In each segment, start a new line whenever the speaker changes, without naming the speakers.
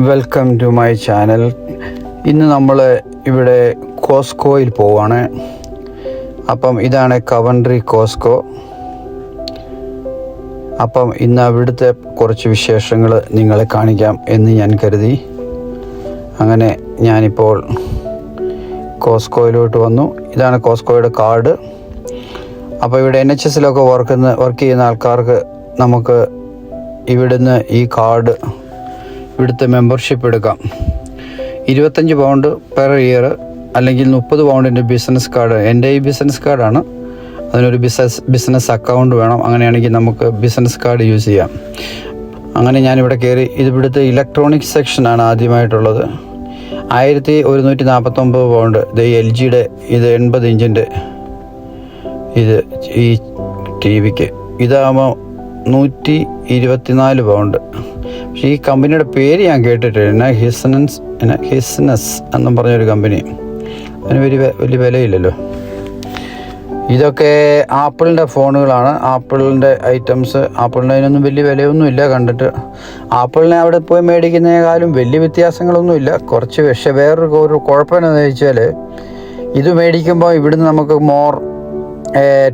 Welcome to my channel. ഇന്ന് നമ്മൾ ഇവിടെ കോസ്കോയിൽ പോവാണ്. അപ്പം ഇതാണ് കവൻട്രി കോസ്കോ. അപ്പം ഇന്ന് അവിടുത്തെ കുറച്ച് വിശേഷങ്ങൾ നിങ്ങളെ കാണിക്കാം എന്ന് ഞാൻ കരുതി. അങ്ങനെ ഞാനിപ്പോൾ കോസ്കോയിലോട്ട് വന്നു. ഇതാണ് കോസ്കോയുടെ കാർഡ്. അപ്പോൾ ഇവിടെ NHSലൊക്കെ വർക്ക് ചെയ്യുന്ന ആൾക്കാർക്ക് നമുക്ക് ഇവിടുന്ന് ഈ കാർഡ്, ഇവിടുത്തെ മെമ്പർഷിപ്പ് എടുക്കാം. 25 പൗണ്ട് പെർ ഇയർ, അല്ലെങ്കിൽ 30 പൗണ്ടിൻ്റെ ബിസിനസ് കാർഡ്. എൻ്റെ ഈ ബിസിനസ് കാർഡാണ്. അതിനൊരു ബിസിനസ് അക്കൗണ്ട് വേണം. അങ്ങനെയാണെങ്കിൽ നമുക്ക് ബിസിനസ് കാർഡ് യൂസ് ചെയ്യാം. അങ്ങനെ ഞാനിവിടെ കയറി. ഇവിടുത്തെ ഇലക്ട്രോണിക് സെക്ഷനാണ് ആദ്യമായിട്ടുള്ളത്. 1149 പൗണ്ട്. ഇത് LGയുടെ, ഇത് 80 ഇഞ്ചിൻ്റെ ഇത് ഈ TV-ക്ക്. ഇതാകുമ്പോൾ 124 പൗണ്ട്. പക്ഷേ ഈ കമ്പനിയുടെ പേര് ഞാൻ കേട്ടിട്ടില്ല. ഹിസ്നസ് എന്നും പറഞ്ഞൊരു കമ്പനി. അതിന് വലിയ വിലയില്ലല്ലോ. ഇതൊക്കെ ആപ്പിളിൻ്റെ ഫോണുകളാണ്, ആപ്പിളിൻ്റെ ഐറ്റംസ്. ആപ്പിളിൻ്റെ അതിനൊന്നും വലിയ വിലയൊന്നുമില്ല കണ്ടിട്ട്. ആപ്പിളിനെ അവിടെ പോയി മേടിക്കുന്നതിനേക്കാളും വലിയ വ്യത്യാസങ്ങളൊന്നുമില്ല. കുറച്ച്. പക്ഷേ വേറൊരു കുഴപ്പം എന്താണെന്ന് വെച്ചാൽ, ഇത് മേടിക്കുമ്പോൾ ഇവിടുന്ന് നമുക്ക്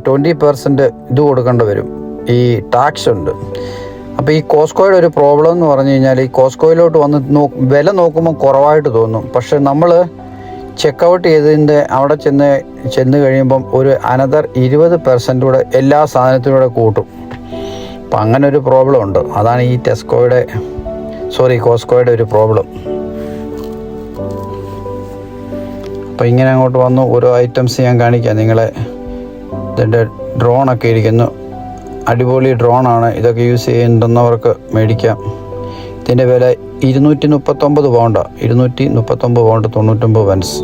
20% ഇത് കൊടുക്കേണ്ടി വരും. ഈ ടാക്സ് ഉണ്ട്. അപ്പോൾ ഈ കോസ്കോയുടെ ഒരു പ്രോബ്ലം എന്ന് പറഞ്ഞു കഴിഞ്ഞാൽ, ഈ കോസ്കോയിലോട്ട് വന്ന് വില നോക്കുമ്പോൾ കുറവായിട്ട് തോന്നും. പക്ഷെ നമ്മൾ ചെക്കൗട്ട് ചെയ്തതിൻ്റെ അവിടെ ചെന്ന് കഴിയുമ്പം ഒരു അനദർ 20% കൂടെ എല്ലാ സാധനത്തിനും കൂടെ കൂട്ടും. അപ്പം അങ്ങനെ ഒരു പ്രോബ്ലം ഉണ്ട്. അതാണ് ഈ കോസ്കോയുടെ ഒരു പ്രോബ്ലം. അപ്പം ഇങ്ങനെ അങ്ങോട്ട് വന്നു. ഓരോ ഐറ്റംസ് ഞാൻ കാണിക്കാം നിങ്ങളെ. ഇതിൻ്റെ ഡ്രോണൊക്കെ ഇരിക്കുന്നു. അടിപൊളി ഡ്രോണാണ്. ഇതൊക്കെ യൂസ് ചെയ്യുന്നവർക്ക് മേടിക്കാം. ഇതിൻ്റെ വില 239 പൗണ്ടാണ്. 239 പൗണ്ട് 99 പെൻസ്.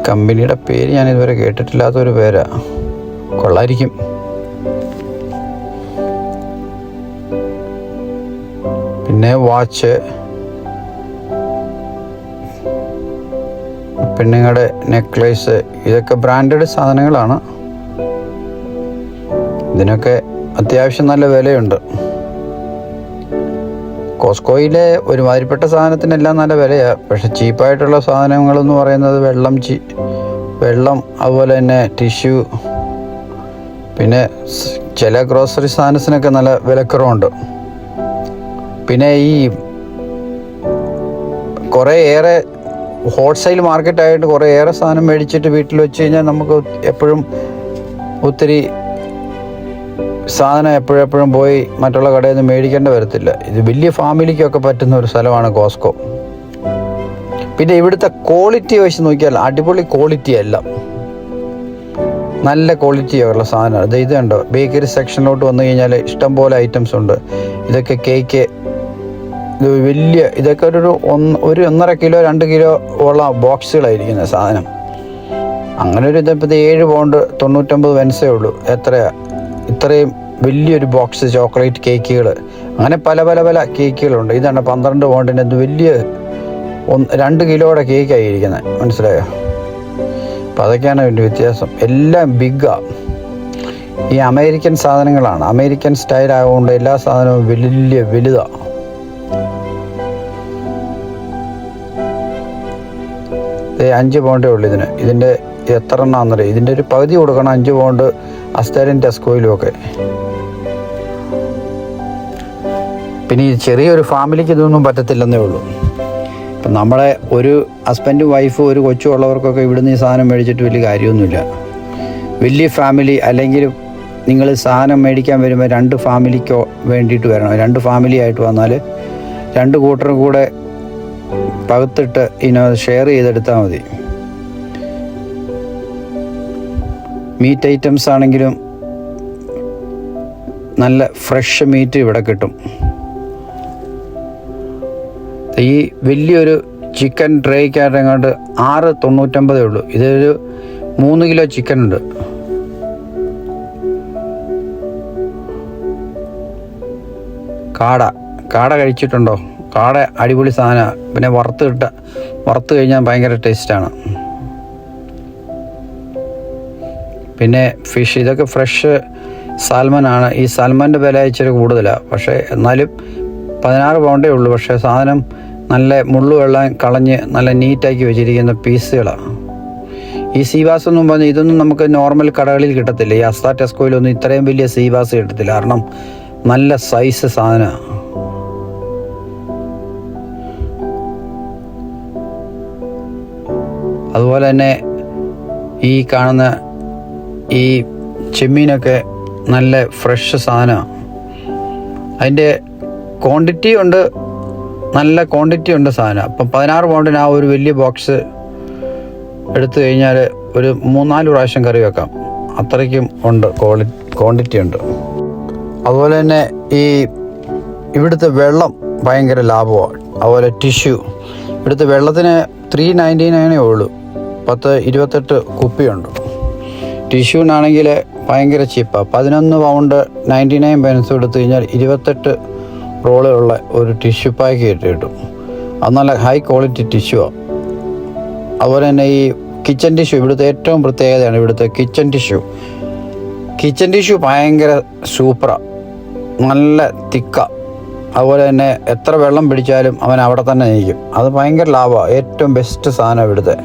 കമ്പനിയുടെ പേര് ഞാൻ ഇതുവരെ കേട്ടിട്ടില്ലാത്തൊരു പേരാണ്. കൊള്ളായിരിക്കും. പിന്നെ വാച്ച്, പെണ്ണുങ്ങളുടെ നെക്ലേസ്, ഇതൊക്കെ ബ്രാൻഡഡ് സാധനങ്ങളാണ്. ഇതിനൊക്കെ അത്യാവശ്യം നല്ല വിലയുണ്ട്. കോസ്കോയിലെ ഒരുമാതിരിപ്പെട്ട സാധനത്തിനെല്ലാം നല്ല വിലയാണ്. പക്ഷെ ചീപ്പായിട്ടുള്ള സാധനങ്ങളെന്ന് പറയുന്നത് വെള്ളം, അതുപോലെ തന്നെ ടിഷ്യൂ, പിന്നെ ചില ഗ്രോസറി സാധനത്തിനൊക്കെ നല്ല വിലക്കുറവുണ്ട്. പിന്നെ ഈ കുറേയേറെ ഹോൾസെയിൽ മാർക്കറ്റായിട്ട് കുറേയേറെ സാധനം മേടിച്ചിട്ട് വീട്ടിൽ വെച്ച് കഴിഞ്ഞാൽ നമുക്ക് എപ്പോഴും ഒത്തിരി സാധനം എപ്പോഴെപ്പോഴും പോയി മറ്റുള്ള കടയിൽ നിന്ന് മേടിക്കേണ്ട വരത്തില്ല. ഇത് വലിയ ഫാമിലിക്കൊക്കെ പറ്റുന്ന ഒരു സ്ഥലമാണ് കോസ്കോ. പിന്നെ ഇവിടുത്തെ ക്വാളിറ്റി വെച്ച് നോക്കിയാൽ അടിപൊളി ക്വാളിറ്റി അല്ല, നല്ല ക്വാളിറ്റിയുള്ള സാധനമാണ്. ഇത് കണ്ടോ, ബേക്കറി സെക്ഷനിലോട്ട് വന്നു കഴിഞ്ഞാൽ ഇഷ്ടംപോലെ ഐറ്റംസ് ഉണ്ട്. ഇതൊക്കെ കേക്ക്, ഇത് വലിയ, ഇതൊക്കെ ഒരു 1.5 കിലോ 2 കിലോ ഉള്ള ബോക്സുകളായിരിക്കുന്ന സാധനം. അങ്ങനെ ഒരു ഇതിപ്പോൾ 7 പൗണ്ട് 99 പെൻസേ ഉള്ളൂ. ഇത്രയും വലിയൊരു ബോക്സ് ചോക്ലേറ്റ് കേക്കുകൾ. അങ്ങനെ പല കേക്കുകളുണ്ട്. ഇതാണ് 12 പൗണ്ടിൻ്റെ വലിയ 2 കിലോയുടെ കേക്കായിരിക്കുന്നത്. മനസ്സിലായോ? അപ്പം അതൊക്കെയാണ് അതിൻ്റെ വ്യത്യാസം. എല്ലാം ബിഗ്ഗാണ്. ഈ അമേരിക്കൻ സാധനങ്ങളാണ്. അമേരിക്കൻ സ്റ്റൈൽ ആയതുകൊണ്ട് എല്ലാ സാധനവും വലുതാണ്. ഇത് 5 പൗണ്ടേ ഉള്ളൂ ഇതിന്. ഇതിൻ്റെ എത്ര എണ്ണാന്നറിയാം. ഇതിൻ്റെ ഒരു പകുതി കൊടുക്കണം. 5 പൗണ്ട് അസ്തേലും ടെസ്കോയിലും ഒക്കെ. പിന്നെ ഈ ചെറിയൊരു ഫാമിലിക്ക് ഇതൊന്നും പറ്റത്തില്ലെന്നേ ഉള്ളൂ. ഇപ്പം നമ്മളെ ഒരു ഹസ്ബൻഡും വൈഫും ഒരു കൊച്ചും ഉള്ളവർക്കൊക്കെ ഇവിടുന്ന് ഈ സാധനം മേടിച്ചിട്ട് വലിയ കാര്യമൊന്നുമില്ല. വലിയ ഫാമിലി, അല്ലെങ്കിൽ നിങ്ങൾ സാധനം മേടിക്കാൻ വരുമ്പോൾ 2 ഫാമിലിക്കോ വേണ്ടിയിട്ട് വരണം. 2 ഫാമിലി ആയിട്ട് വന്നാൽ 2 കൂട്ടരും കൂടെ പകുത്തിട്ട് ഷെയർ ചെയ്തെടുത്താൽ മതി. മീറ്റ് ഐറ്റംസ് ആണെങ്കിലും നല്ല ഫ്രഷ് മീറ്റ് ഇവിടെ കിട്ടും. ഈ വലിയൊരു ചിക്കൻ ട്രേക്കകത്ത് എങ്ങോട്ട് 6.99 ഉള്ളൂ. ഇതൊരു 3 കിലോ ചിക്കൻ ഉണ്ട്. കാട കഴിച്ചിട്ടുണ്ടോ? കാട അടിപൊളി സാധനമാണ്. പിന്നെ വറുത്ത് കഴിഞ്ഞാൽ ഭയങ്കര ടേസ്റ്റാണ്. പിന്നെ ഫിഷ്, ഇതൊക്കെ ഫ്രഷ് സാൽമനാണ്. ഈ സാൽമൻ്റെ വില ഇച്ചിരി കൂടുതലാണ്. പക്ഷേ എന്നാലും 16 പൗണ്ടേ ഉള്ളൂ. പക്ഷേ സാധനം നല്ല മുള്ളുവെള്ളം കളഞ്ഞ് നല്ല നീറ്റാക്കി വെച്ചിരിക്കുന്ന പീസുകളാണ്. ഈ സീബാസ് എന്നും പറഞ്ഞാൽ ഇതൊന്നും നമുക്ക് നോർമൽ കടകളിൽ കിട്ടത്തില്ല. ഈ അസ്ത ടെസ്കോയിലൊന്നും ഇത്രയും വലിയ സീബാസ് കിട്ടത്തില്ല. കാരണം നല്ല സൈസ് സാധനമാണ്. അതുപോലെ തന്നെ ഈ കാണുന്ന ഈ ചെമ്മീനൊക്കെ നല്ല ഫ്രഷ് സാധനമാണ്. അതിൻ്റെ ക്വാണ്ടിറ്റി ഉണ്ട്, നല്ല ക്വാണ്ടിറ്റി ഉണ്ട് സാധനം. അപ്പം 16 പൗണ്ടിന് ആ ഒരു വലിയ ബോക്സ് എടുത്തു കഴിഞ്ഞാൽ ഒരു 3-4 പ്രാവശ്യം കറി വെക്കാം. അത്രയ്ക്കും ഉണ്ട്, ക്വാണ്ടിറ്റി ഉണ്ട്. അതുപോലെ തന്നെ ഈ ഇവിടുത്തെ വെള്ളം ഭയങ്കര ലാഭമാണ്. അതുപോലെ ടിഷ്യൂ, ഇവിടുത്തെ വെള്ളത്തിന് 3.99 ഉള്ളൂ. 28 കുപ്പിയുണ്ട്. ടിഷ്യൂവിനാണെങ്കിൽ ഭയങ്കര ചീപ്പാണ്. 11 പൗണ്ട് 99 പെൻസ് കൊടുത്തു കഴിഞ്ഞാൽ 28 റോളുള്ള ഒരു ടിഷ്യൂ പാക്ക് കിട്ടും. അത് നല്ല ഹൈ ക്വാളിറ്റി ടിഷ്യൂ ആണ്. അതുപോലെ തന്നെ ഈ കിച്ചൺ ടിഷ്യൂ ഇവിടുത്തെ ഏറ്റവും പ്രത്യേകതയാണ്. ഇവിടുത്തെ കിച്ചൺ ടിഷ്യൂ ഭയങ്കര സൂപ്പറാണ്, നല്ല തിക്കാണ്. അതുപോലെ തന്നെ എത്ര വെള്ളം പിടിച്ചാലും അവൻ അവിടെ തന്നെ നിൽക്കും. അത് ഭയങ്കര ലാഭമാണ്, ഏറ്റവും ബെസ്റ്റ് സാധനം ഇവിടുത്തെ.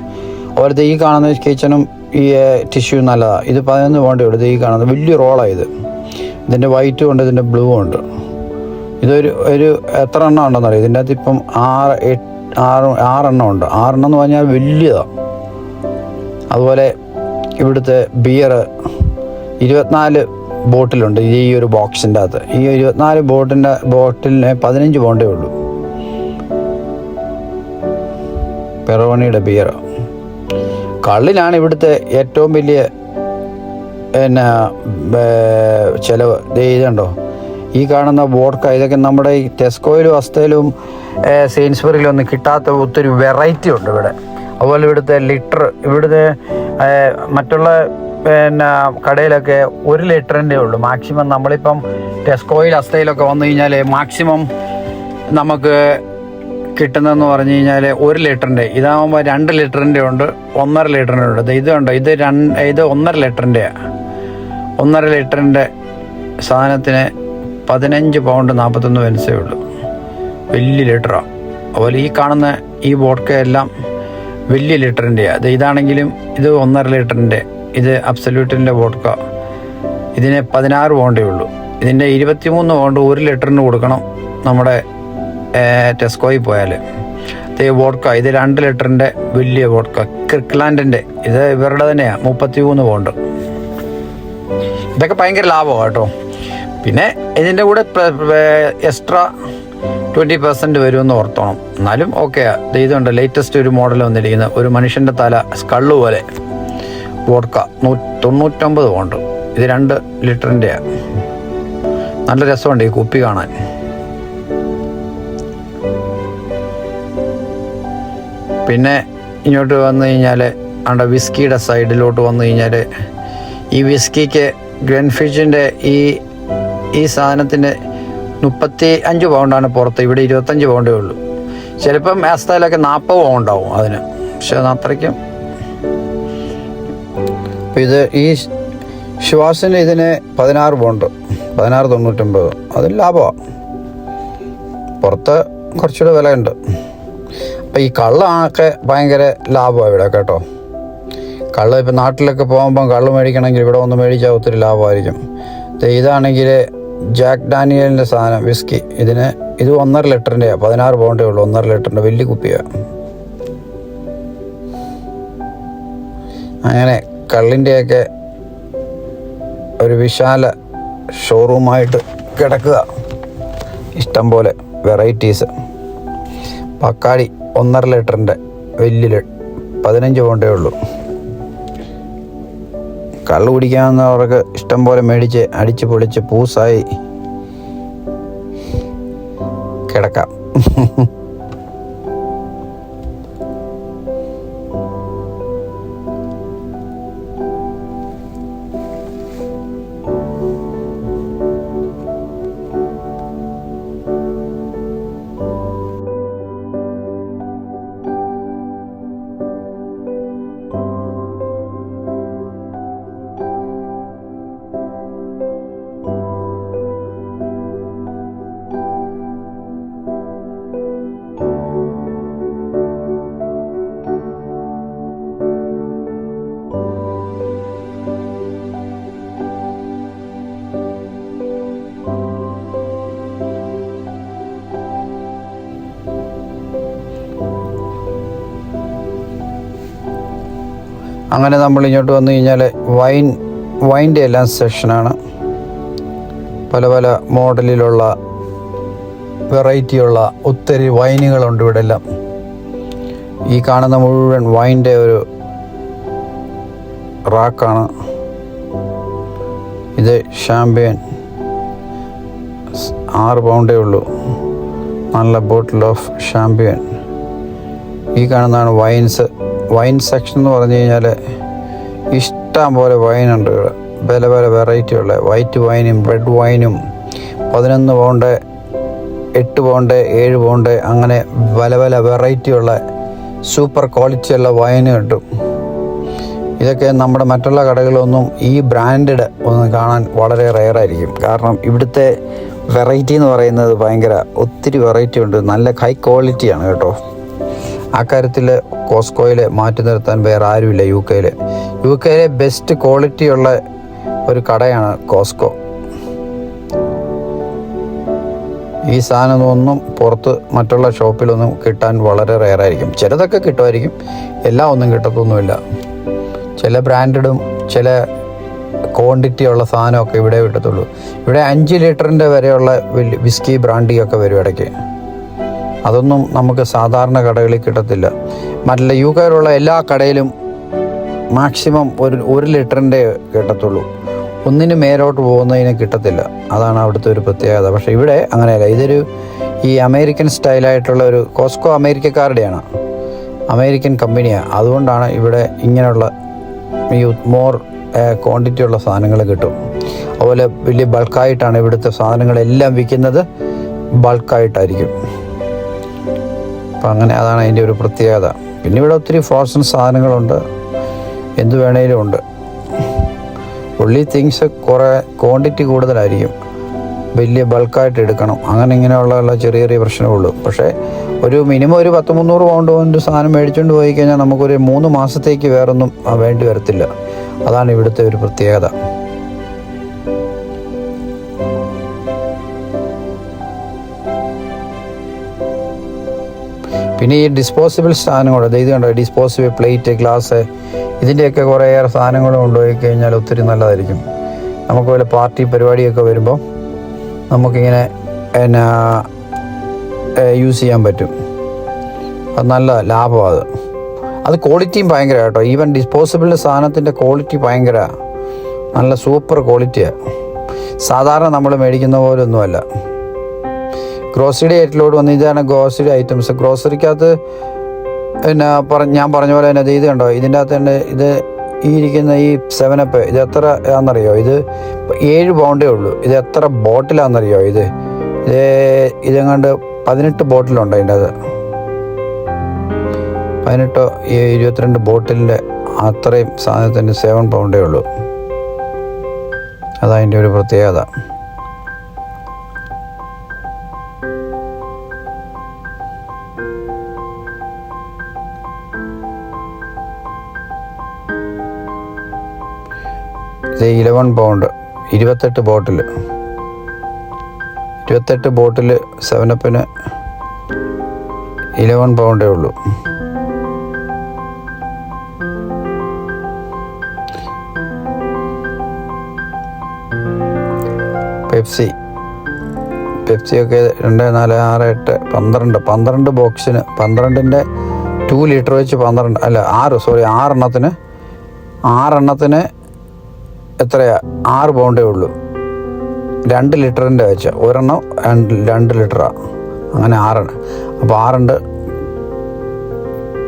അതുപോലത്തെ ഈ കാണുന്ന കിച്ചണും ഈ ടിഷ്യൂ നല്ലതാണ്. ഇത് 11 പൗണ്ടേ ഉള്ളൂ. ഈ കാണുന്നത് വലിയ റോളാണ് ഇത്. ഇതിൻ്റെ വൈറ്റും ഉണ്ട്, ഇതിൻ്റെ ബ്ലൂ ഉണ്ട്. ഇതൊരു എത്ര എണ്ണം ഉണ്ടെന്നറിയാം. ഇതിൻ്റെ അകത്ത് ഇപ്പം 6 എണ്ണം ഉണ്ട്. 6 എണ്ണം എന്ന് പറഞ്ഞാൽ വലിയതാണ്. അതുപോലെ ഇവിടുത്തെ ബിയർ 24 ബോട്ടിലുണ്ട് ഈ ഒരു ബോക്സിൻ്റെ അകത്ത്. ഈ 24 ബോട്ടിലിന് 15 പൗണ്ടേ ഉള്ളൂ. പെറോണിയുടെ ബിയർ. കള്ളിനാണ് ഇവിടുത്തെ ഏറ്റവും വലിയ ചിലവ്. ഇതുണ്ടോ ഈ കാണുന്ന വോഡ്ക, ഇതൊക്കെ നമ്മുടെ ഈ ടെസ്കോയിലും അസ്തയിലും സെയിൻസ്ബറിയിലും ഒന്നും കിട്ടാത്ത ഒത്തിരി വെറൈറ്റി ഉണ്ട് ഇവിടെ. അതുപോലെ ഇവിടുത്തെ ലിറ്റർ, ഇവിടുത്തെ മറ്റുള്ള കടയിലൊക്കെ 1 ലിറ്ററിൻ്റെ ഉള്ളൂ മാക്സിമം. നമ്മളിപ്പം ടെസ്കോയിൽ അസ്തയിലൊക്കെ വന്നു കഴിഞ്ഞാൽ മാക്സിമം നമുക്ക് കിട്ടുന്നതെന്ന് പറഞ്ഞു കഴിഞ്ഞാൽ 1 ലിറ്ററിൻ്റെ. ഇതാകുമ്പോൾ 2 ലിറ്ററിൻ്റെ ഉണ്ട്, 1.5 ലിറ്ററിൻ്റെ ഉണ്ട്. ഇതുണ്ട്, ഇത് 1.5 ലിറ്ററിൻ്റെയാണ്. 1.5 ലിറ്ററിൻ്റെ സാധനത്തിന് 15 പൗണ്ട് 41 പെൻസേ ഉള്ളൂ. വലിയ ലിറ്ററാണ്. അതുപോലെ ഈ കാണുന്ന ഈ വോഡ്ക എല്ലാം വലിയ ലിറ്ററിൻ്റെയാണ്. ഇതാണെങ്കിലും ഇത് 1.5 ലിറ്ററിൻ്റെ. ഇത് അബ്സല്യൂട്ടിൻ്റെ വോഡ്ക. ഇതിന് 16 പൗണ്ടേ ഉള്ളൂ. ഇതിൻ്റെ 23 പൗണ്ട് 1 ലിറ്ററിന് കൊടുക്കണം നമ്മുടെ ടെസ്കോയിൽ പോയാൽ. വോഡ്ക ഇത് 2 ലിറ്ററിൻ്റെ വലിയ വോഡ്ക, ക്രിക്ലാൻഡിൻ്റെ. ഇത് ഇവരുടെ തന്നെയാണ്, 33 പൗണ്ട്. ഇതൊക്കെ ഭയങ്കര ലാഭമാണ് കേട്ടോ. പിന്നെ ഇതിൻ്റെ കൂടെ എക്സ്ട്രാ 20% വരുമെന്ന് ഓർത്തോണം. എന്നാലും ഓക്കെയാ. ഇതുണ്ട് ലേറ്റസ്റ്റ് ഒരു മോഡൽ വന്നിരിക്കുന്നത്, ഒരു മനുഷ്യൻ്റെ തല സ്കള്ള് പോലെ വോഡ്ക, 99 പൗണ്ട്. ഇത് 2 ലിറ്ററിൻ്റെയാണ്. നല്ല രസമുണ്ട് ഈ കുപ്പി കാണാൻ. പിന്നെ ഇങ്ങോട്ട് വന്നു കഴിഞ്ഞാൽ അവിടെ വിസ്കിയുടെ സൈഡിലോട്ട് വന്നു കഴിഞ്ഞാൽ ഈ വിസ്കിക്ക് ഗ്രെൻഫിഷിൻ്റെ ഈ സാധനത്തിന് 35 പൗണ്ടാണ് പുറത്ത്. ഇവിടെ 25 പൗണ്ടേ ഉള്ളൂ. ചിലപ്പം ആസ്തയിലൊക്കെ 40 പൗണ്ടാവും അതിന്. പക്ഷെ അത്രയ്ക്കും. അപ്പം ഇത് ഈ ശ്വാസിന് ഇതിന് 16 പൗണ്ട്, 16.99. അത് ലാഭമാണ്. പുറത്ത് കുറച്ചുകൂടെ വിലയുണ്ട്. അപ്പം ഈ കള്ളൊക്കെ ഭയങ്കര ലാഭമാണ് ഇവിടെ കേട്ടോ. കള്ള് ഇപ്പം നാട്ടിലൊക്കെ പോകുമ്പം കള്ള് മേടിക്കണമെങ്കിൽ ഇവിടെ ഒന്ന് മേടിച്ചാൽ ഒത്തിരി ലാഭമായിരിക്കും. ഇതാണെങ്കിൽ ജാക്ക് ഡാനിയലിൻ്റെ സാധനം വിസ്കി. ഇത് 1.5 ലിറ്ററിൻ്റെയാണ്, 16 പൗണ്ടേ ഉള്ളൂ. 1.5 ലിറ്ററിൻ്റെ വലിയ കുപ്പിയാണ്. അങ്ങനെ കള്ളിൻ്റെയൊക്കെ ഒരു വിശാല ഷോറൂമായിട്ട് കിടക്കുക. ഇഷ്ടം പോലെ വെറൈറ്റീസ്. പക്കാടി 1.5 ലിറ്ററിൻ്റെ വലിയ 15 പൗണ്ടേ ഉള്ളൂ. കള്ള് കുടിക്കാവുന്നവർക്ക് ഇഷ്ടം പോലെ മേടിച്ച് അടിച്ച് പൊളിച്ച് പൂസായി കിടക്കാം. അങ്ങനെ നമ്മൾ ഇങ്ങോട്ട് വന്നു കഴിഞ്ഞാൽ വൈൻ്റെ എല്ലാം സെക്ഷനാണ്. പല പല മോഡലിലുള്ള വെറൈറ്റിയുള്ള ഒത്തിരി വൈനുകളുണ്ട് ഇവിടെ എല്ലാം. ഈ കാണുന്ന മുഴുവൻ വൈൻ്റെ ഒരു റാക്കാണ്. ഇത് ഷാമ്പയിൻ 6 പൗണ്ടേ ഉള്ളൂ. നല്ല ബോട്ടിൽ ഓഫ് ഷാമ്പയിൻ. ഈ കാണുന്നതാണ് വൈൻ സെക്ഷൻ എന്ന് പറഞ്ഞു കഴിഞ്ഞാൽ ഇഷ്ടം പോലെ വൈനുണ്ട്. പല പല വെറൈറ്റി ഉള്ള വൈറ്റ് വൈനും റെഡ് വൈനും 11 പൗണ്ട്, 8 പൗണ്ട്, 7 പൗണ്ട്, അങ്ങനെ പല പല വെറൈറ്റി ഉള്ള സൂപ്പർ ക്വാളിറ്റി ഉള്ള വൈന് കിട്ടും. ഇതൊക്കെ നമ്മുടെ മറ്റുള്ള കടകളൊന്നും ഈ ബ്രാൻഡഡ് ഒന്ന് കാണാൻ വളരെ റെയറായിരിക്കും. കാരണം ഇവിടുത്തെ വെറൈറ്റി എന്ന് പറയുന്നത് ഭയങ്കര ഒത്തിരി വെറൈറ്റി ഉണ്ട്. നല്ല ഹൈ ക്വാളിറ്റിയാണ് കേട്ടോ. ആ കാര്യത്തിൽ കോസ്കോയിൽ മാറ്റി നിർത്താൻ വേറെ ആരുമില്ല. യു കെയിലെ ബെസ്റ്റ് ക്വാളിറ്റിയുള്ള ഒരു കടയാണ് കോസ്കോ. ഈ സാധനമൊന്നും പുറത്ത് മറ്റുള്ള ഷോപ്പിലൊന്നും കിട്ടാൻ വളരെ റെയറായിരിക്കും. ചിലതൊക്കെ കിട്ടുമായിരിക്കും, എല്ലാം ഒന്നും കിട്ടത്തൊന്നുമില്ല. ചില ബ്രാൻഡഡും ചില ക്വാണ്ടിറ്റി ഉള്ള സാധനമൊക്കെ ഇവിടെ കിട്ടത്തുള്ളൂ. ഇവിടെ 5 ലിറ്ററിൻ്റെ വരെയുള്ള വിസ്കി ബ്രാൻഡിയൊക്കെ വരും ഇടയ്ക്ക്. അതൊന്നും നമുക്ക് സാധാരണ കടകളിൽ കിട്ടത്തില്ല. മറ്റുള്ള യു കെയിലുള്ള എല്ലാ കടയിലും മാക്സിമം 1 ലിറ്ററിൻ്റെ കിട്ടത്തുള്ളൂ. ഒന്നിന് മേലോട്ട് പോകുന്നതിന് കിട്ടത്തില്ല. അതാണ് അവിടുത്തെ ഒരു പ്രത്യേകത. പക്ഷേ ഇവിടെ അങ്ങനെയല്ല. ഇതൊരു ഈ അമേരിക്കൻ സ്റ്റൈലായിട്ടുള്ള ഒരു കോസ്കോ അമേരിക്കക്കാരുടെയാണ്, അമേരിക്കൻ കമ്പനിയാണ്. അതുകൊണ്ടാണ് ഇവിടെ ഇങ്ങനെയുള്ള മോർ ക്വാണ്ടിറ്റി ഉള്ള സാധനങ്ങൾ കിട്ടും. അതുപോലെ വലിയ ബൾക്കായിട്ടാണ് ഇവിടുത്തെ സാധനങ്ങളെല്ലാം വിൽക്കുന്നത്, ബൾക്കായിട്ടായിരിക്കും. അപ്പം അങ്ങനെ അതാണ് അതിൻ്റെ ഒരു പ്രത്യേകത. പിന്നെ ഇവിടെ ഒത്തിരി ഫ്രോസൺ സാധനങ്ങളുണ്ട്, എന്ത് വേണേലും ഉണ്ട്. ഉള്ളി തിങ്സ് കുറേ ക്വാണ്ടിറ്റി കൂടുതലായിരിക്കും, വലിയ ബൾക്കായിട്ട് എടുക്കണം. അങ്ങനെ ഇങ്ങനെയുള്ള ചെറിയ ചെറിയ പ്രശ്നമുള്ളൂ. പക്ഷേ ഒരു മിനിമം ഒരു 100-300 പൗണ്ട് സാധനം മേടിച്ചുകൊണ്ട് പോയി കഴിഞ്ഞാൽ നമുക്കൊരു 3 മാസത്തേക്ക് വേറൊന്നും വേണ്ടി വരത്തില്ല. അതാണ് ഇവിടുത്തെ ഒരു പ്രത്യേകത. പിന്നെ ഈ ഡിസ്പോസിബിൾ സാധനങ്ങളുണ്ട്. ഇത് കണ്ടോ, ഡിസ്പോസിബിൾ പ്ലേറ്റ്, ഗ്ലാസ്, ഇതിൻ്റെയൊക്കെ കുറേയേറെ സാധനങ്ങൾ കൊണ്ടുപോയി കഴിഞ്ഞാൽ ഒത്തിരി നല്ലതായിരിക്കും. നമുക്ക് വല്ല പാർട്ടി പരിപാടിയൊക്കെ വരുമ്പോൾ നമുക്കിങ്ങനെ യൂസ് ചെയ്യാൻ പറ്റും. അത് നല്ല ലാഭമാണ്. അത് ക്വാളിറ്റിയും ഭയങ്കര കേട്ടോ. ഈവൻ ഡിസ്പോസിബിളിൻ്റെ സാധനത്തിൻ്റെ ക്വാളിറ്റി ഭയങ്കര നല്ല സൂപ്പർ ക്വാളിറ്റിയാണ്. സാധാരണ നമ്മൾ മേടിക്കുന്ന പോലെ ഒന്നുമല്ല. ഗ്രോസറി ഐറ്റത്തിലോട്ട് വന്ന് ഇതാണ് ഗ്രോസറി ഐറ്റംസ്. ഗ്രോസറിക്കകത്ത് ഞാൻ പറഞ്ഞ പോലെ തന്നെ ഇത് കണ്ടോ, ഇതിൻ്റെ അകത്ത് തന്നെ ഇത് ഈ ഇരിക്കുന്ന ഈ 7up ഇത് എത്ര ആണെന്നറിയോ? ഇത് 7 പൗണ്ടേ ഉള്ളൂ. ഇത് എത്ര ബോട്ടിലാണെന്നറിയോ? ഇതെങ്ങാണ്ട് 18 ബോട്ടിലുണ്ട്. അതിൻ്റെ അത് 18-22 ബോട്ടിലിൻ്റെ അത്രയും സാധനത്തിന് 7 പൗണ്ടേ ഉള്ളൂ. അതതിൻ്റെ ഒരു പ്രത്യേകത. ഇത് 11 പൗണ്ട്, 28 ബോട്ടിൽ 7upന് 11 പൗണ്ടേ ഉള്ളൂ. പെപ്സിയൊക്കെ 2, 4, 6, 8, 12 ബോക്സിന് 12ൻ്റെ 2 ലിറ്റർ വെച്ച് 12 അല്ല 6 എണ്ണത്തിന് എത്രയാ? 6 പൗണ്ടേ ഉള്ളൂ. 2 ലിറ്ററിൻ്റെ വെച്ച ഒരെണ്ണം 2 ലിറ്ററാണ്. അങ്ങനെ 6. അപ്പോൾ 6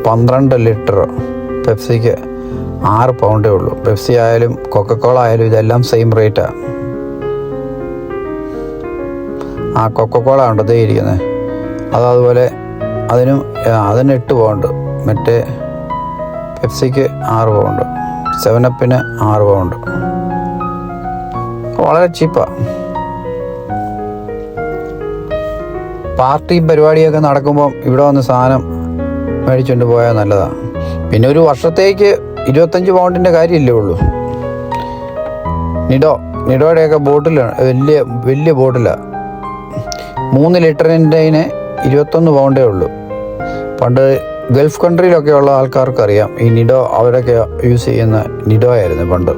12 ലിറ്റർ പെപ്സിക്ക് 6 പൗണ്ടേ ഉള്ളൂ. പെപ്സി ആയാലും കൊക്കക്കോള ആയാലും ഇതെല്ലാം സെയിം റേറ്റാണ്. ആ കൊക്കക്കോള ഉണ്ട് ദേ ഇരിക്കുന്നത്. അതുപോലെ അതിന് 8 പൗണ്ട്. മറ്റേ പെപ്സിക്ക് 6 പൗണ്ട്, 7upന് 6 പൗണ്ട്. വളരെ ചീപ്പാണ്. പാർട്ടി പരിപാടിയൊക്കെ നടക്കുമ്പോൾ ഇവിടെ വന്ന് സാധനം മേടിച്ചുകൊണ്ട് പോയാൽ നല്ലതാണ്. പിന്നെ ഒരു വർഷത്തേക്ക് 25 പൗണ്ടിൻ്റെ കാര്യമില്ലേ ഉള്ളൂ. നിഡോയുടെയൊക്കെ ബോട്ടിലാണ്, വലിയ ബോട്ടിലാണ്. 3 ലിറ്ററിൻ്റെ 21 പൗണ്ടേ ഉള്ളൂ. പണ്ട് ഗൾഫ് കൺട്രിയിലൊക്കെ ഉള്ള ആൾക്കാർക്ക് അറിയാം. ഈ നിഡോ അവരൊക്കെ യൂസ് ചെയ്യുന്ന നിഡോ ആയിരുന്നു പണ്ട്.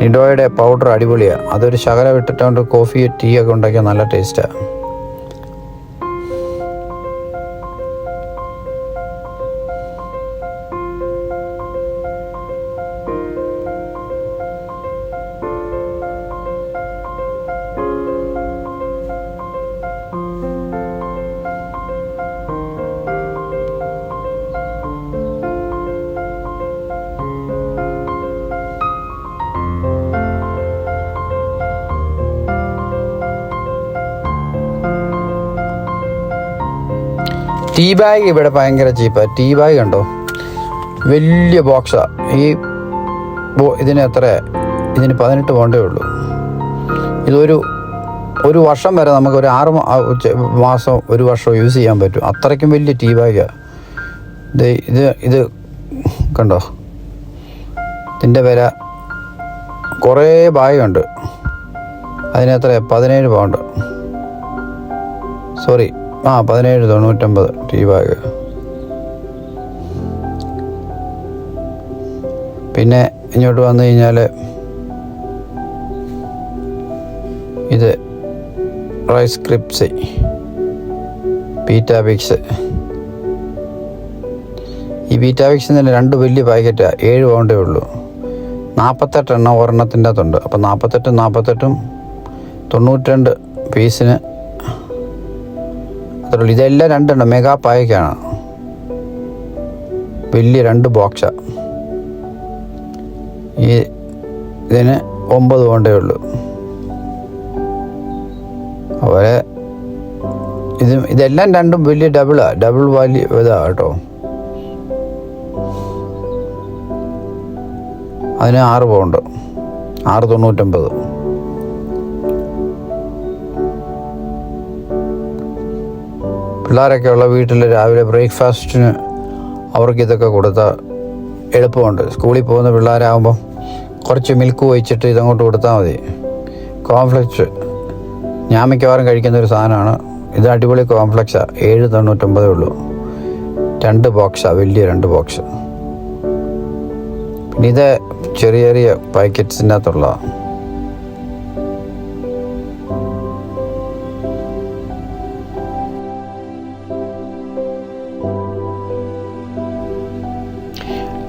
നിഡോയുടെ പൗഡർ അടിപൊളിയാണ്. അതൊരു ശകലം ഇട്ടിട്ടുണ്ട് കോഫി ടീ ഒക്കെ ഉണ്ടാക്കിയാൽ നല്ല ടേസ്റ്റാണ്. ടീ ബാഗ് ഇവിടെ ഭയങ്കര ചീപ്പാണ്. ടീ ബാഗ് കണ്ടോ, വലിയ ബോക്സാണ്. ഇതിന് 18 പൗണ്ടേ ഉള്ളൂ. ഒരു വർഷം വരെ നമുക്ക് ഒരു 6 മാസം 1 വർഷം യൂസ് ചെയ്യാൻ പറ്റും. അത്രയ്ക്കും വലിയ ടീ ബാഗാണ്. ഇത് കണ്ടോ, ഇതിൻ്റെ വില കുറേ ബാഗുണ്ട്. അതിന് 17 പൗണ്ട്, സോറി 17.99 ടീ ബാഗ്. പിന്നെ ഇങ്ങോട്ട് വന്നു കഴിഞ്ഞാൽ ഇത് റൈസ് ക്രിപ്സ്, പീറ്റാബിക്സ്. ഈ പീറ്റാബിക്സിന് തന്നെ 2 വലിയ പാക്കറ്റാണ്, 7 പൗണ്ടേ ഉള്ളൂ. 48 എണ്ണം ഒരെണ്ണത്തിൻ്റെ അകത്തുണ്ട്. അപ്പോൾ 48 92 പീസിന് അത്രേ ഉള്ളൂ. ഇതെല്ലാം 2 എണ്ണം മെഗാ പായ്ക്കാണ്, വലിയ 2 ബോക്സാണ്. ഇതിന് 9 പൗണ്ടേ ഉള്ളൂ. അതുപോലെ ഇതെല്ലാം 2 വലിയ ഡബിൾ വാല്യൂ ഇതാണ് കേട്ടോ. അതിന് 6 പൗണ്ട്, 6.99. പിള്ളേരൊക്കെ ഉള്ള വീട്ടിൽ രാവിലെ ബ്രേക്ക്ഫാസ്റ്റിന് അവർക്ക് ഇതൊക്കെ കൊടുത്താൽ എളുപ്പമുണ്ട്. സ്കൂളിൽ പോകുന്ന പിള്ളേരാകുമ്പോൾ കുറച്ച് മിൽക്ക് ഒഴിച്ചിട്ട് ഇതങ്ങോട്ട് കൊടുത്താൽ മതി. കോംപ്ലക്സ് ഞാൻ മിക്കവാറും കഴിക്കുന്ന ഒരു സാധനമാണ്. ഇത് അടിപൊളി കോംപ്ലക്സാണ്, 7.99 ഉള്ളൂ. 2 ബോക്സാണ്, വലിയ 2 ബോക്സ്. പിന്നെ ഇത് ചെറിയ ചെറിയ പാക്കറ്റ്സിൻ്റെ അകത്തുള്ളതാണ്.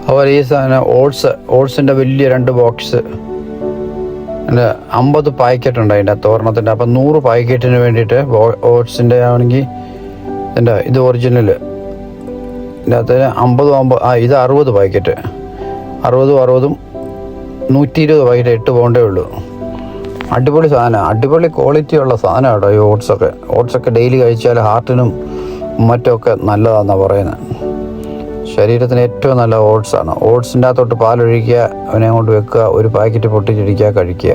അതുപോലെ ഈ സാധനം ഓട്സിൻ്റെ വലിയ 2 ബോക്സ്, 50 പാക്കറ്റ് ഉണ്ട് അതിൻ്റെ തോരണത്തിൻ്റെ. അപ്പം 100 പാക്കറ്റിന് വേണ്ടിയിട്ട് ഓട്സിൻ്റെ ആണെങ്കിൽ ഇത് ഒറിജിനൽ ഇതിൻ്റെ അകത്ത് 50 ഇത് 60 പാക്കറ്റ്, 60 120 പാക്കറ്റ്, 8 പൗണ്ടേ ഉള്ളൂ. അടിപൊളി സാധനമാണ്, അടിപൊളി ക്വാളിറ്റി ഉള്ള സാധനമാണ് കേട്ടോ ഈ ഓട്സൊക്കെ ഡെയിലി കഴിച്ചാൽ ഹാർട്ടിനും മറ്റുമൊക്കെ നല്ലതാണെന്നാണ് പറയുന്നത്. ശരീരത്തിന് ഏറ്റവും നല്ല ഓട്സാണ്. ഓട്സിൻ്റെ അകത്തോട്ട് പാലൊഴിക്കുക, അവനെ കൊണ്ട് വെക്കുക, 1 പാക്കറ്റ് പൊട്ടിച്ചിടിക്കുക, കഴിക്കുക.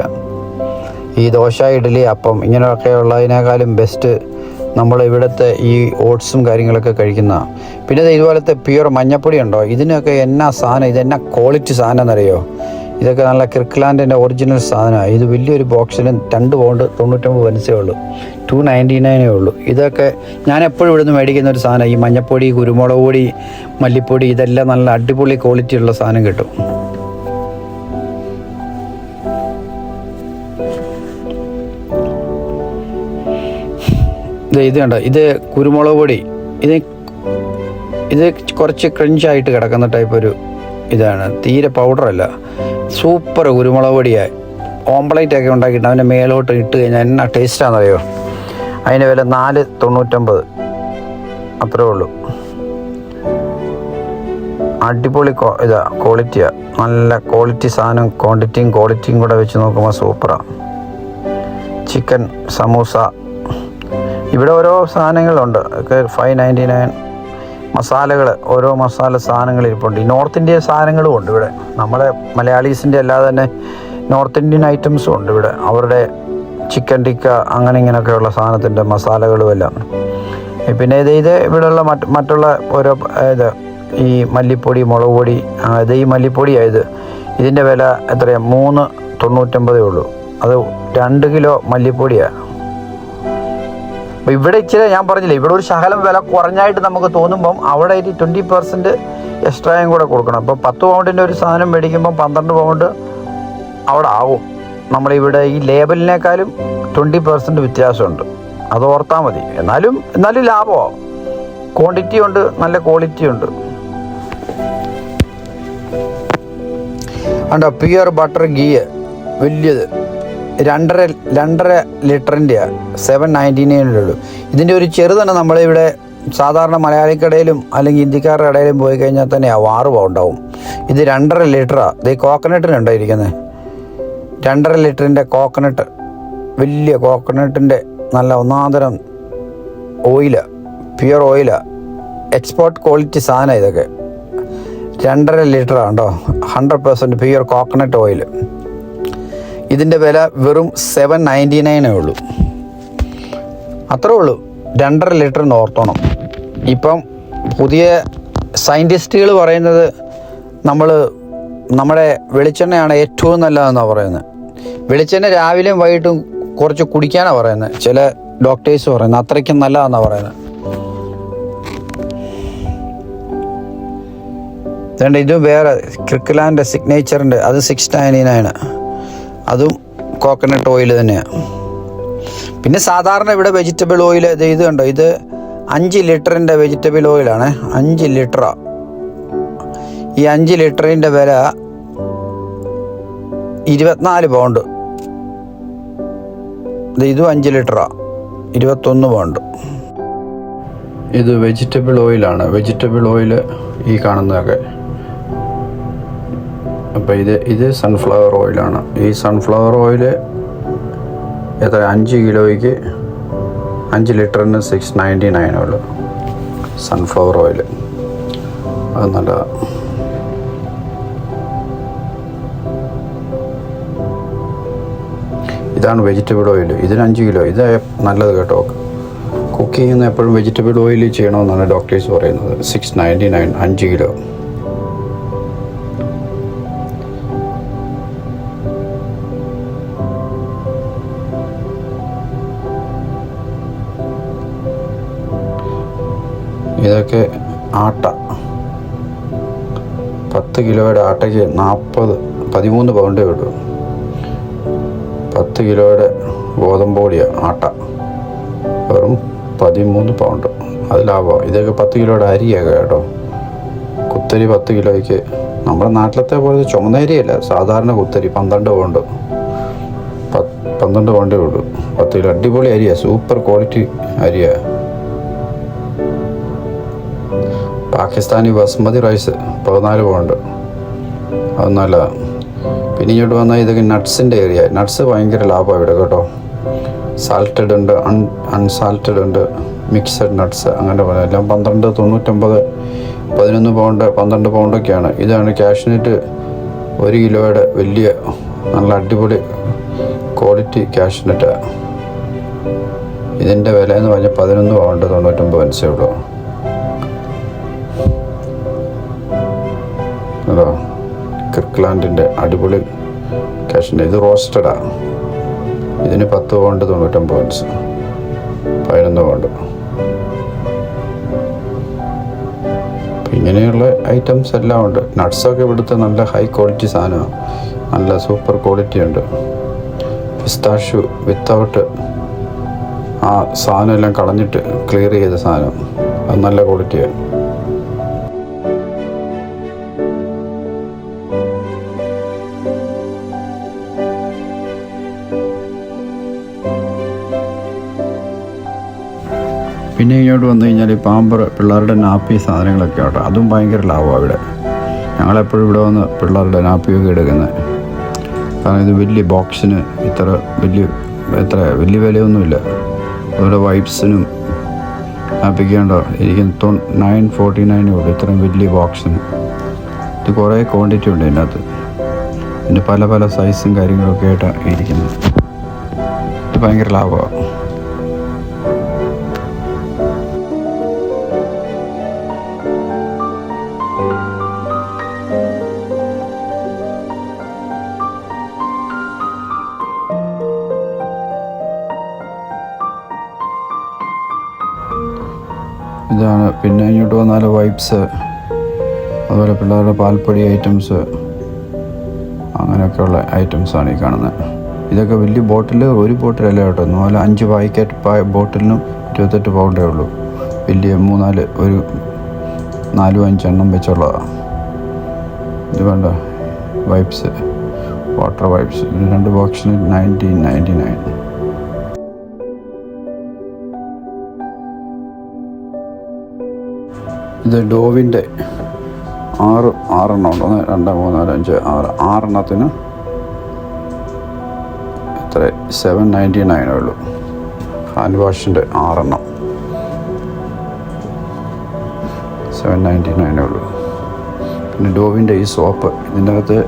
ഈ ദോശ, ഇഡ്ഡലി, അപ്പം ഇങ്ങനെയൊക്കെ ഉള്ളതിനേക്കാളും ബെസ്റ്റ് നമ്മൾ ഇവിടുത്തെ ഈ ഓട്സും കാര്യങ്ങളൊക്കെ കഴിക്കുന്ന. പിന്നെ ഇതുപോലത്തെ പ്യുവർ മഞ്ഞപ്പൊടി ഉണ്ടോ, ഇതിനൊക്കെ എന്നാ സാധനം, ഇതെന്നാ ക്വാളിറ്റി സാധനം എന്നറിയോ. ഇതൊക്കെ നല്ല കിർക്ക്ലാൻഡിൻ്റെ ഒറിജിനൽ സാധനമാണ്. ഇത് വലിയൊരു ബോക്സിന് 2 പൗണ്ട് 99 പൈസയേ ഉള്ളൂ, 2.99 ഉള്ളൂ. ഇതൊക്കെ ഞാൻ എപ്പോഴും ഇവിടുന്ന് മേടിക്കുന്ന ഒരു സാധനം. ഈ മഞ്ഞപ്പൊടി, കുരുമുളക് പൊടി, മല്ലിപ്പൊടി, ഇതെല്ലാം നല്ല അടിപൊളി ക്വാളിറ്റി ഉള്ള സാധനം കിട്ടും. ഇത് കണ്ടോ, ഇത് കുരുമുളക് പൊടി. ഇത് കുറച്ച് ക്രഞ്ചായിട്ട് കിടക്കുന്ന ടൈപ്പ് ഒരു ഇതാണ്, തീരെ പൗഡറല്ല, സൂപ്പർ കുരുമുളക് പൊടിയായി. ഓംപ്ലേറ്റൊക്കെ ഉണ്ടാക്കിയിട്ട് അവൻ്റെ മേലോട്ട് ഇട്ട് കഴിഞ്ഞാൽ എന്നാ ടേസ്റ്റാണെന്നറിയോ. അതിന് വില 4.99 അത്രേ ഉള്ളൂ. അടിപൊളി ക്വാളിറ്റിയാണ്, നല്ല ക്വാളിറ്റി സാധനം. ക്വാളിറ്റിയും കൂടെ വെച്ച് നോക്കുമ്പോൾ സൂപ്പറാണ്. ചിക്കൻ സമൂസ, ഇവിടെ ഓരോ സാധനങ്ങളുണ്ട്. ഒക്കെ 5.99. മസാലകൾ, ഓരോ മസാല സാധനങ്ങൾ ഇരിപ്പുണ്ട്. ഈ നോർത്ത് ഇന്ത്യൻ സാധനങ്ങളും ഉണ്ട് ഇവിടെ. നമ്മുടെ മലയാളീസിൻ്റെ അല്ലാതെ തന്നെ നോർത്ത് ഇന്ത്യൻ ഐറ്റംസും ഉണ്ട് ഇവിടെ. അവരുടെ ചിക്കൻ ടിക്ക അങ്ങനെ ഇങ്ങനെയൊക്കെയുള്ള സാധനത്തിൻ്റെ മസാലകളും എല്ലാം. പിന്നെ ഇത് ഇവിടെയുള്ള മറ്റുള്ള ഓരോ ഈ മല്ലിപ്പൊടി, മുളക് പൊടി, ഈ മല്ലിപ്പൊടിയായത്. ഇതിൻ്റെ വില എത്രയാണ്, 3.99 ഉള്ളൂ. അത് 2 കിലോ മല്ലിപ്പൊടിയാണ്. അപ്പോൾ ഇവിടെ ഇച്ചിരി ഞാൻ പറഞ്ഞില്ലേ, ഇവിടെ ഒരു ശകലം വില കുറഞ്ഞായിട്ട് നമുക്ക് തോന്നുമ്പം അവിടെ ഒരു 20% എക്സ്ട്രായും കൂടെ കൊടുക്കണം. അപ്പോൾ 10 പൗണ്ടിൻ്റെ ഒരു സാധനം മേടിക്കുമ്പം 12 പൗണ്ട് അവിടെ ആവും. നമ്മളിവിടെ ഈ ലേബലിനേക്കാളും 20% വ്യത്യാസമുണ്ട്, അത് ഓർത്താൽ മതി. എന്നാലും ലാഭമാണ്, ക്വാണ്ടിറ്റി ഉണ്ട്, നല്ല ക്വാളിറ്റി ഉണ്ട്. കണ്ടോ, പ്യുവർ ബട്ടർ ഗീ വലിയത് 2.5 ലിറ്ററിൻ്റെയാണ്, 799 ഉള്ളൂ. ഇതിൻ്റെ ഒരു ചെറുതാണ് നമ്മളിവിടെ സാധാരണ മലയാളിക്കടയിലും അല്ലെങ്കിൽ ഇന്ത്യക്കാരുടെ കടയിലും പോയി കഴിഞ്ഞാൽ തന്നെ 6 പൗണ്ടാവും. ഇത് 2.5 ലിറ്ററാണ്. ഇത് കോക്കനട്ടിനുണ്ടായിരിക്കുന്നത്, 2.5 ലിറ്ററിൻ്റെ കോക്കനട്ട്, വലിയ കോക്കനട്ടിൻ്റെ നല്ല ഒന്നാന്തരം ഓയില്, പ്യുവർ ഓയിലാണ്, എക്സ്പോർട്ട് ക്വാളിറ്റി സാധനം. ഇതൊക്കെ 2.5 ലിറ്ററാണ് കേട്ടോ, 100% പ്യുവർ കോക്കനട്ട് ഓയിൽ. ഇതിൻ്റെ വില വെറും 799 ഉള്ളൂ, അത്രേ ഉള്ളൂ. 2.5 ലിറ്ററിന് ഓർത്തോണം. ഇപ്പം പുതിയ സയൻറ്റിസ്റ്റുകൾ പറയുന്നത് നമ്മുടെ വെളിച്ചെണ്ണയാണ് ഏറ്റവും നല്ലതെന്നാണ് പറയുന്നത്. വെളിച്ചെണ്ണ രാവിലെയും വൈകിട്ടും കുറച്ച് കുടിക്കാനാണ് പറയുന്നത്, ചില ഡോക്ടേഴ്സ് പറയുന്നത് അത്രയ്ക്കും നല്ലതാണെന്നാണ് പറയുന്നത്. അതുകൊണ്ട് ഇതും വേറെ ക്രിക്കലാൻ്റെ സിഗ്നേച്ചറിൻ്റെ, അത് 699, അതും കോക്കനട്ട് ഓയിൽ തന്നെയാണ്. പിന്നെ സാധാരണ ഇവിടെ വെജിറ്റബിൾ ഓയിൽ ഇത് കണ്ടോ, ഇത് 5 ലിറ്ററിൻ്റെ വെജിറ്റബിൾ ഓയിലാണ്, 5 ലിറ്ററാണ്. ഈ 5 ലിറ്ററിൻ്റെ വില 24 പൗണ്ട്. ഇതും 5 ലിറ്ററാണ്, 21 പൗണ്ട്. ഇത് വെജിറ്റബിൾ ഓയിലാണ്, വെജിറ്റബിൾ ഓയിൽ ഈ കാണുന്നതൊക്കെ. അപ്പോൾ ഇത് സൺഫ്ലവർ ഓയിലാണ്. ഈ സൺഫ്ലവർ ഓയിൽ എത്ര, 5 കിലോയ്ക്ക് 5 ലിറ്ററിന് 699 ഉള്ളൂ സൺഫ്ലവർ ഓയിൽ. അത് നല്ലതാണ്. ഇതാണ് വെജിറ്റബിൾ ഓയിൽ, ഇതിന് 5 കിലോ. ഇത് നല്ലത് കേട്ടോ, കുക്ക് ചെയ്യുന്ന എപ്പോഴും വെജിറ്റബിൾ ഓയിൽ ചെയ്യണമെന്നാണ് ഡോക്ടേഴ്സ് പറയുന്നത്. 699, 5 കിലോ. ഇതൊക്കെ ആട്ട, 10 കിലോയുടെ ആട്ടയ്ക്ക് 13 പൗണ്ടേ ഉള്ളൂ. 10 കിലോയുടെ ഗോതമ്പൊടിയാണ് ആട്ട, വെറും 13 പൗണ്ട്. അത് ലാഭമാണ്. ഇതൊക്കെ 10 കിലോയുടെ അരിയൊക്കെ കേട്ടോ. കുത്തരി 10 കിലോയ്ക്ക് നമ്മുടെ നാട്ടിലത്തെ പോലെ ചുമന്ന അരിയല്ല, സാധാരണ കുത്തരി 12 പൗണ്ട്, 12 പൗണ്ടേ ഉള്ളൂ. 10 കിലോ അടിപൊളി അരിയാണ്, സൂപ്പർ ക്വാളിറ്റി അരിയാണ്. പാകിസ്ഥാനി ബസ്മതി റൈസ് 14 പൗണ്ട്, അത് നല്ലതാണ്. പിന്നെ ഇങ്ങോട്ട് വന്നാൽ ഇതൊക്കെ നട്ട്സിൻ്റെ ഏരിയ. നട്ട്സ് ഭയങ്കര ലാഭമാണ് ഇവിടെ കേട്ടോ. സാൾട്ടഡ് ഉണ്ട്, അൺസാൾട്ടഡ് ഉണ്ട്, മിക്സഡ് നട്ട്സ്, അങ്ങനെ എല്ലാം 12.99, 11 പൗണ്ട്, 12 പൗണ്ടൊക്കെയാണ്. ഇതാണ് കാഷ്നട്ട്, 1 കിലോയുടെ വലിയ നല്ല അടിപൊളി ക്വാളിറ്റി കാഷ്നട്ടാണ്. ഇതിൻ്റെ വില എന്ന് പറഞ്ഞാൽ 11 പൗണ്ട് 99 ഉള്ളൂ. അതോ കിർക്ക്ലാൻഡിൻ്റെ അടിപൊളി കാഷ്നട്ട്. ഇത് റോസ്റ്റഡാണ്. ഇതിന് 10 പൗണ്ട് 99, 11 പൗണ്ട്. ഇങ്ങനെയുള്ള ഐറ്റംസ് എല്ലാം ഉണ്ട്. നട്ട്സൊക്കെ ഇവിടുത്തെ നല്ല ഹൈ ക്വാളിറ്റി സാധനമാണ്, നല്ല സൂപ്പർ ക്വാളിറ്റി ഉണ്ട്. പിസ്താഷ്യൂ വിത്തൗട്ട് ആ സാധനം എല്ലാം കളഞ്ഞിട്ട് ക്ലിയർ ചെയ്ത സാധനം, അത് നല്ല ക്വാളിറ്റിയാണ്. പിന്നെ ഇങ്ങോട്ട് വന്നു കഴിഞ്ഞാൽ ഈ പാമ്പർ, പിള്ളേരുടെ നാപ്പി സാധനങ്ങളൊക്കെ ആട്ടോ, അതും ഭയങ്കര ലാഭമാണ് ഇവിടെ. ഞങ്ങളെപ്പോഴും ഇവിടെ വന്ന് പിള്ളേരുടെ നാപ്പിയൊക്കെ എടുക്കുന്നത്. കാരണം ഇത് വലിയ ബോക്സിന് വലിയ വിലയൊന്നുമില്ല. അതുപോലെ വൈപ്സിനും നാപ്പിക്കാണ്ടോ ഇരിക്കും 949 ഉള്ളൂ, ഇത്രയും വലിയ ബോക്സിന്. ഇത് കുറേ ക്വാണ്ടിറ്റി ഉണ്ട് ഇതിനകത്ത്. പിന്നെ പല പല സൈസും കാര്യങ്ങളൊക്കെ ആയിട്ടാണ് ഇരിക്കുന്നത്. ഇത് ഭയങ്കര ലാഭമാണ്. ഇതാണ്. പിന്നെ ഇങ്ങോട്ട് വന്നാൽ വൈപ്സ്, അതുപോലെ പിള്ളേരുടെ പാൽപ്പൊടി ഐറ്റംസ്, അങ്ങനെയൊക്കെയുള്ള ഐറ്റംസാണ് ഈ കാണുന്നത്. ഇതൊക്കെ വലിയ ബോട്ടിൽ, ഒരു ബോട്ടിലല്ല കേട്ടോ, 4-5 പാക്കറ്റ് ബോട്ടിലിനും 28 പൗണ്ടേ ഉള്ളൂ. വലിയ 3-4 ഒരു 4-5 എണ്ണം വെച്ചുള്ളതാണ്. ഇത് വേണ്ട വൈപ്സ്, വാട്ടർ വൈപ്സ്, 2 ബോക്സിന് 19.99. ഇത് ഡോവിൻ്റെ 6 എണ്ണം ഉണ്ട്. 1 2 3 4 5 6 6 എത്ര 7.99 ഉള്ളൂ. ഹാൻഡ് വാഷിൻ്റെ 6 എണ്ണം 7.99 ഉള്ളൂ. പിന്നെ ഡോവിൻ്റെ ഈ സോപ്പ്, ഇതിൻ്റെ അകത്ത്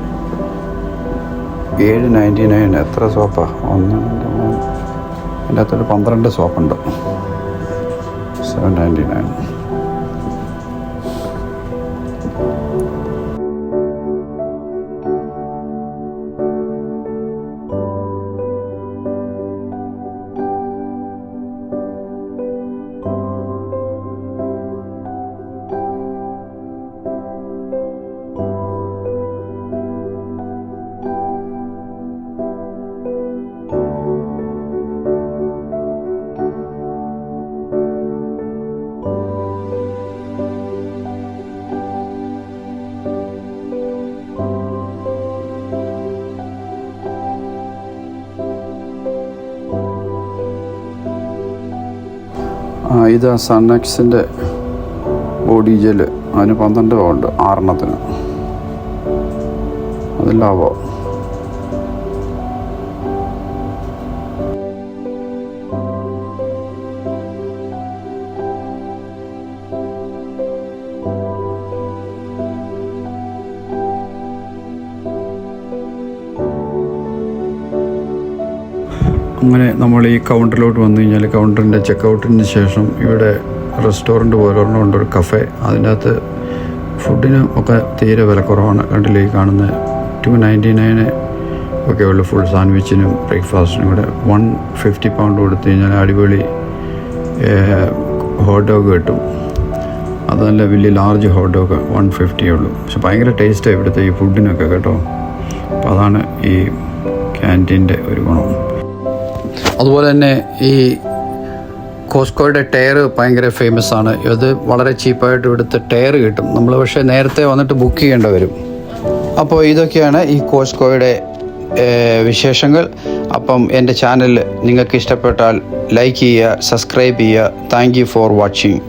7.99. എത്ര സോപ്പാണ്? 1 2 3, ഇതിൻ്റെ അകത്തൊരു 12 സോപ്പുണ്ട്. 7.99. ഇത് സൺനെക്സിൻ്റെ ബോഡി ജെല്, അതിന് 12 പൗണ്ട് 6 എണ്ണത്തിന്. അത് ലാഭം. അങ്ങനെ നമ്മൾ ഈ കൗണ്ടറിലോട്ട് വന്നു കഴിഞ്ഞാൽ, കൗണ്ടറിൻ്റെ ചെക്കൗട്ടിന് ശേഷം ഇവിടെ റെസ്റ്റോറൻറ്റ് പോലെ ഒരെണ്ണമുണ്ട്, ഒരു കഫേ. അതിൻ്റെ അകത്ത് ഫുഡിന് ഒക്കെ തീരെ വില കുറവാണ്. കണ്ടില്ലേ ഈ കാണുന്ന 2.99 ഒക്കെ ഉള്ളു ഫുൾ സാൻഡ്വിച്ചിനും ബ്രേക്ക്ഫാസ്റ്റിനും കൂടെ. 150 പൗണ്ട് കൊടുത്തു കഴിഞ്ഞാൽ അടിപൊളി ഹോട്ട് ഡോഗ് കിട്ടും. അത് നല്ല വലിയ ലാർജ് ഹോട്ട് ഡോഗ് 150 ഉള്ളൂ. പക്ഷെ ഭയങ്കര ടേസ്റ്റാണ് ഇവിടുത്തെ ഈ ഫുഡിനൊക്കെ കേട്ടോ. അപ്പോൾ അതാണ് ഈ ക്യാൻറ്റീൻ്റെ ഒരു ഗുണം. അതുപോലെ തന്നെ ഈ കോസ്കോയുടെ ടയർ ഭയങ്കര ഫേമസ് ആണ്. ഇത് വളരെ ചീപ്പായിട്ട് ഇവിടുത്തെ ടയർ കിട്ടും. നമ്മൾ പക്ഷേ നേരത്തെ വന്നിട്ട് ബുക്ക് ചെയ്യേണ്ടി വരും. അപ്പോൾ ഇതൊക്കെയാണ് ഈ കോസ്കോയുടെ വിശേഷങ്ങൾ. അപ്പം എൻ്റെ ചാനൽ നിങ്ങൾക്ക് ഇഷ്ടപ്പെട്ടാൽ ലൈക്ക് ചെയ്യുക, സബ്സ്ക്രൈബ് ചെയ്യുക. Thank you for watching.